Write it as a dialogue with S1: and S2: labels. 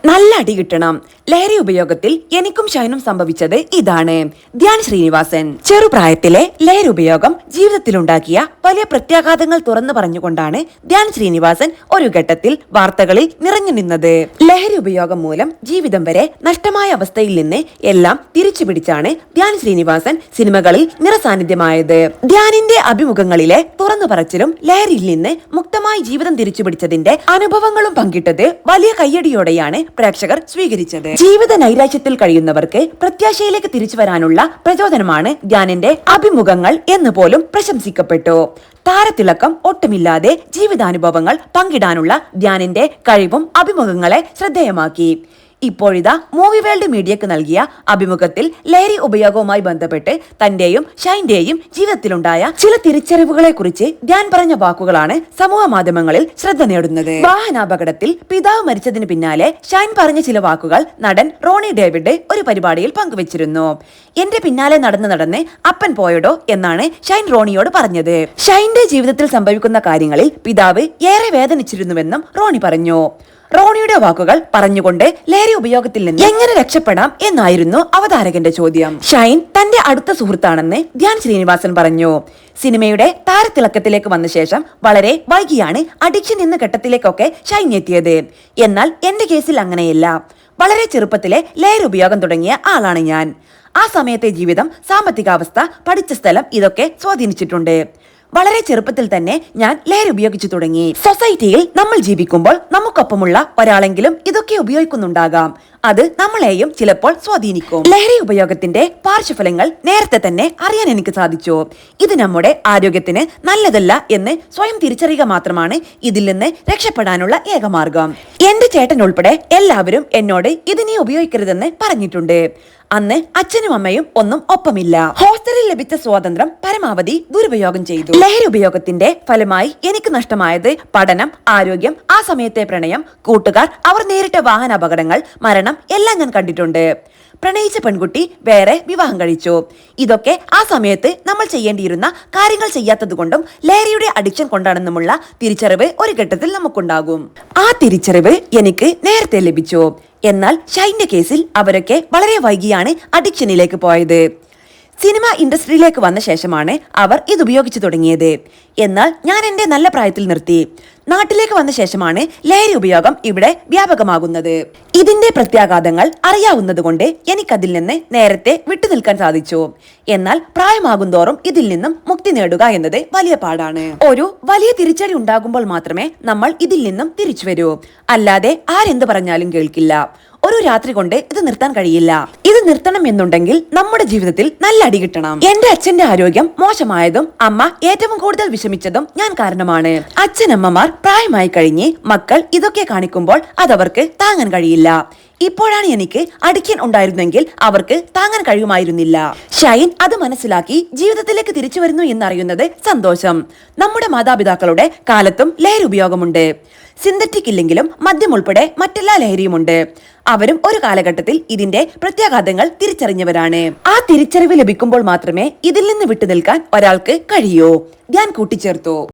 S1: നല്ല അടി കിട്ടണം. ലഹരി ഉപയോഗത്തിൽ എനിക്കും ഷൈനും സംഭവിച്ചത് ഇതാണ്. ധ്യാൻ ശ്രീനിവാസൻ ചെറുപ്രായത്തിലെ ലഹരി ഉപയോഗം ജീവിതത്തിലുണ്ടാക്കിയ വലിയ പ്രത്യാഘാതങ്ങൾ തുറന്നു പറഞ്ഞുകൊണ്ടാണ് ധ്യാൻ ശ്രീനിവാസൻ ഒരു ഘട്ടത്തിൽ വാർത്തകളിൽ നിറഞ്ഞു നിന്നത്. ലഹരി ഉപയോഗം മൂലം ജീവിതം വരെ നഷ്ടമായ അവസ്ഥയിൽ നിന്ന് എല്ലാം തിരിച്ചു പിടിച്ചാണ് ധ്യാൻ ശ്രീനിവാസൻ സിനിമകളിൽ നിറസാന്നിധ്യമായത്. ധ്യാനിന്റെ അഭിമുഖങ്ങളിലെ തുറന്നു പറച്ചിലും ലഹരിയിൽ നിന്ന് മുക്തമായി ജീവിതം തിരിച്ചു പിടിച്ചതിന്റെ അനുഭവങ്ങളും പങ്കിട്ടത് വലിയ കയ്യടിയോടെയാണ് പ്രേക്ഷകർ സ്വീകരിച്ചത്. ജീവിത നൈരാശ്യത്തിൽ കഴിയുന്നവർക്ക് പ്രത്യാശയിലേക്ക് തിരിച്ചു വരാനുള്ള പ്രചോദനമാണ് ധ്യാനിന്റെ അഭിമുഖങ്ങൾ എന്ന് പോലും പ്രശംസിക്കപ്പെട്ടു. താരത്തിളക്കം ഒട്ടുമില്ലാതെ ജീവിതാനുഭവങ്ങൾ പങ്കിടാനുള്ള ധ്യാനിന്റെ കഴിവും അഭിമുഖങ്ങളെ ശ്രദ്ധേയമാക്കി. ഇപ്പോഴിതാ മൂവി വേൾഡ് മീഡിയക്ക് നൽകിയ അഭിമുഖത്തിൽ ലഹരി ഉപയോഗവുമായി ബന്ധപ്പെട്ട് തന്റെയും ഷൈന്റെയും ജീവിതത്തിലുണ്ടായ ചില തിരിച്ചറിവുകളെ കുറിച്ച് ധ്യാൻ പറഞ്ഞ വാക്കുകളാണ് സമൂഹ മാധ്യമങ്ങളിൽ ശ്രദ്ധ നേടുന്നത്. വാഹനാപകടത്തിൽ പിതാവ് മരിച്ചതിന് പിന്നാലെ ഷൈൻ പറഞ്ഞ ചില വാക്കുകൾ നടൻ റോണി ഡേവിഡ് ഒരു പരിപാടിയിൽ പങ്കുവച്ചിരുന്നു. എന്റെ പിന്നാലെ നടന്ന് അപ്പൻ പോയടോ എന്നാണ് ഷൈൻ റോണിയോട് പറഞ്ഞത്. ഷൈന്റെ ജീവിതത്തിൽ സംഭവിക്കുന്ന കാര്യങ്ങളിൽ പിതാവ് ഏറെ വേദനിച്ചിരുന്നുവെന്നും റോണി പറഞ്ഞു. റോണിയുടെ വാക്കുകൾ പറഞ്ഞുകൊണ്ട് ലഹരി ഉപയോഗത്തിൽ നിന്ന് എങ്ങനെ രക്ഷപ്പെടാം എന്നായിരുന്നു അവതാരകന്റെ ചോദ്യം. ഷൈൻ തന്റെ അടുത്ത സുഹൃത്താണെന്ന് ധ്യാൻ ശ്രീനിവാസൻ പറഞ്ഞു. സിനിമയുടെ താരത്തിളക്കത്തിലേക്ക് വന്ന ശേഷം വളരെ വൈകിയാണ് അഡിക്ഷൻ എന്ന ഘട്ടത്തിലേക്കൊക്കെ ഷൈൻ എത്തിയത്. എന്നാൽ എന്റെ കേസിൽ അങ്ങനെയല്ല. വളരെ ചെറുപ്പത്തിലെ ലഹരി ഉപയോഗം തുടങ്ങിയ ആളാണ് ഞാൻ. ആ സമയത്തെ ജീവിതം, സാമ്പത്തികാവസ്ഥ, പഠിച്ച സ്ഥലം ഇതൊക്കെ സ്വാധീനിച്ചിട്ടുണ്ട്. വളരെ ചെറുപ്പത്തിൽ തന്നെ ഞാൻ ലഹരി ഉപയോഗിച്ചു തുടങ്ങി. സൊസൈറ്റിയിൽ നമ്മൾ ജീവിക്കുമ്പോൾ നമുക്കൊപ്പമുള്ള ഒരാളെങ്കിലും ഇതൊക്കെ ഉപയോഗിക്കുന്നുണ്ടാകാം. അത് നമ്മളെയും ചിലപ്പോൾ സ്വാധീനിക്കും. ലഹരി ഉപയോഗത്തിന്റെ പാർശ്വഫലങ്ങൾ നേരത്തെ തന്നെ അറിയാൻ എനിക്ക് സാധിച്ചു. ഇത് നമ്മുടെ ആരോഗ്യത്തിന് നല്ലതല്ല എന്ന് സ്വയം തിരിച്ചറിയുക മാത്രമാണ് ഇതിൽ നിന്ന് രക്ഷപ്പെടാനുള്ള ഏക മാർഗം. എന്റെ ചേട്ടൻ ഉൾപ്പെടെ എല്ലാവരും എന്നോട് ഇത് നീ ഉപയോഗിക്കരുതെന്ന് പറഞ്ഞിട്ടുണ്ട്. അന്ന് അച്ഛനും അമ്മയും ഒന്നും ഒപ്പമില്ല. ഹോസ്റ്റലിൽ ലഭിച്ച സ്വാതന്ത്ര്യം പരമാവധി ദുരുപയോഗം ചെയ്തു. ലഹരി ഉപയോഗത്തിന്റെ ഫലമായി എനിക്ക് നഷ്ടമായത് പഠനം, ആരോഗ്യം, ആ സമയത്തെ പ്രണയം, കൂട്ടുകാർ, അവർ നേരിട്ട വാഹനാപകടങ്ങൾ, മരണം എല്ലാം ഞാൻ കണ്ടിട്ടുണ്ട്. പ്രണയിച്ച പെൺകുട്ടി വേറെ വിവാഹം കഴിച്ചു. ഇതൊക്കെ ആ സമയത്ത് നമ്മൾ ചെയ്യേണ്ടിയിരുന്ന കാര്യങ്ങൾ ചെയ്യാത്തത് കൊണ്ടും ലഹരിയുടെ അഡിക്ഷൻ കൊണ്ടാണെന്നുമുള്ള തിരിച്ചറിവ് ഒരു ഘട്ടത്തിൽ നമുക്കുണ്ടാകും. ആ തിരിച്ചറിവ് എനിക്ക് നേരത്തെ ലഭിച്ചു. എന്നാൽ ഷൈന്റെ കേസിൽ അവരൊക്കെ വളരെ വൈകിയാണ് അഡിക്ഷനിലേക്ക് പോയത്. സിനിമ ഇൻഡസ്ട്രിയിലേക്ക് വന്ന ശേഷമാണ് അവർ ഇത് ഉപയോഗിച്ചു തുടങ്ങിയത്. എന്നാൽ ഞാൻ എന്റെ നല്ല പ്രായത്തിൽ നിർത്തി. നാട്ടിലേക്ക് വന്ന ശേഷമാണ് ലഹരി ഉപയോഗം ഇവിടെ വ്യാപകമാകുന്നത്. ഇതിന്റെ പ്രത്യാഘാതങ്ങൾ അറിയാവുന്നതുകൊണ്ട് എനിക്കതിൽ നിന്ന് നേരത്തെ വിട്ടുനിൽക്കാൻ സാധിച്ചു. എന്നാൽ പ്രായമാകുന്തോറും ഇതിൽ നിന്നും മുക്തി നേടുക എന്നത് വലിയ പാടാണ്. ഒരു വലിയ തിരിച്ചടി ഉണ്ടാകുമ്പോൾ മാത്രമേ നമ്മൾ ഇതിൽ നിന്നും തിരിച്ചു വരൂ. അല്ലാതെ ആരെന്ത് പറഞ്ഞാലും കേൾക്കില്ല. ഒരു രാത്രി കൊണ്ട് ഇത് നിർത്താൻ കഴിയില്ല. ഇത് നിർത്തണം എന്നുണ്ടെങ്കിൽ നമ്മുടെ ജീവിതത്തിൽ നല്ല അടി കിട്ടണം. എന്റെ അച്ഛന്റെ ആരോഗ്യം മോശമായതും അമ്മ ഏറ്റവും കൂടുതൽ വിഷമിച്ചതും ഞാൻ കാരണമാണ്. അച്ഛനമ്മമാർ പ്രായമായി കഴിഞ്ഞ് മക്കൾ ഇതൊക്കെ കാണിക്കുമ്പോൾ അതവർക്ക് താങ്ങാൻ കഴിയില്ല. ഇപ്പോഴാണ് എനിക്ക് അഡിക്ഷൻ ഉണ്ടായിരുന്നെങ്കിൽ അവർക്ക് താങ്ങാൻ കഴിയുമായിരുന്നില്ല. ഷൈൻ അത് മനസ്സിലാക്കി ജീവിതത്തിലേക്ക് തിരിച്ചു വരുന്നു എന്നറിയുന്നത് സന്തോഷം. നമ്മുടെ മാതാപിതാക്കളുടെ കാലത്തും ലഹരി ഉപയോഗമുണ്ട്. സിന്തറ്റിക് ഇല്ലെങ്കിലും മദ്യം ഉൾപ്പെടെ മറ്റെല്ലാ ലഹരിയുമുണ്ട്. അവരും ഒരു കാലഘട്ടത്തിൽ ഇതിന്റെ പ്രത്യാഘാതങ്ങൾ തിരിച്ചറിഞ്ഞവരാണ്. ആ തിരിച്ചറിവ് ലഭിക്കുമ്പോൾ മാത്രമേ ഇതിൽ നിന്ന് വിട്ടുനിൽക്കാൻ ഒരാൾക്ക് കഴിയൂ. ധ്യാൻ കൂട്ടിച്ചേർത്തു.